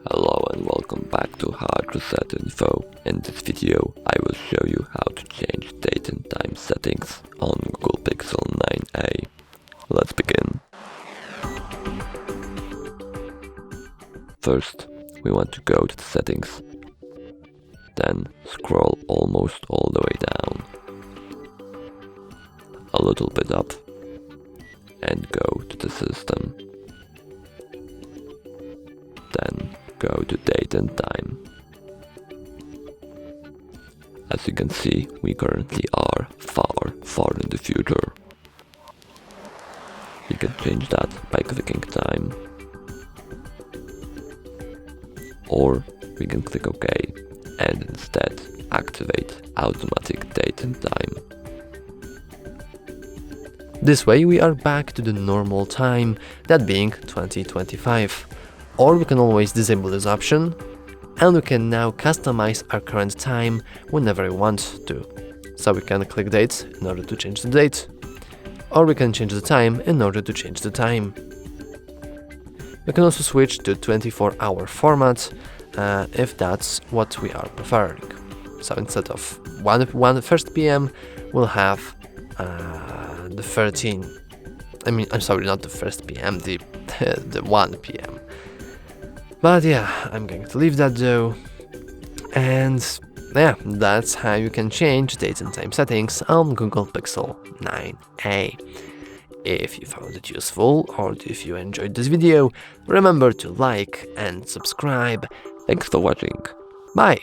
Hello and welcome back to HardReset.Info. In this video I will show you how to change date and time settings on Google Pixel 9a. Let's begin. First, we want to go to the settings. Then scroll almost all the way down. A little bit up. And go to the system. Then go to date and time. As you can see, we currently are far in the future. You can change that by clicking time. Or we can click OK and instead activate automatic date and time. This way we are back to the normal time, that being 2025. Or we can always disable this option, and we can now customize our current time whenever we want to. So we can click date in order to change the date, or we can change the time in order to change the time. We can also switch to 24-hour format if that's what we are preferring. So instead of 1 p.m. we'll have the 13. I'm sorry, not the 1st p.m. the 1 p.m. But yeah, I'm going to leave that though. And yeah, that's how you can change date and time settings on Google Pixel 9a. If you found it useful or if you enjoyed this video, remember to like and subscribe. Thanks for watching. Bye!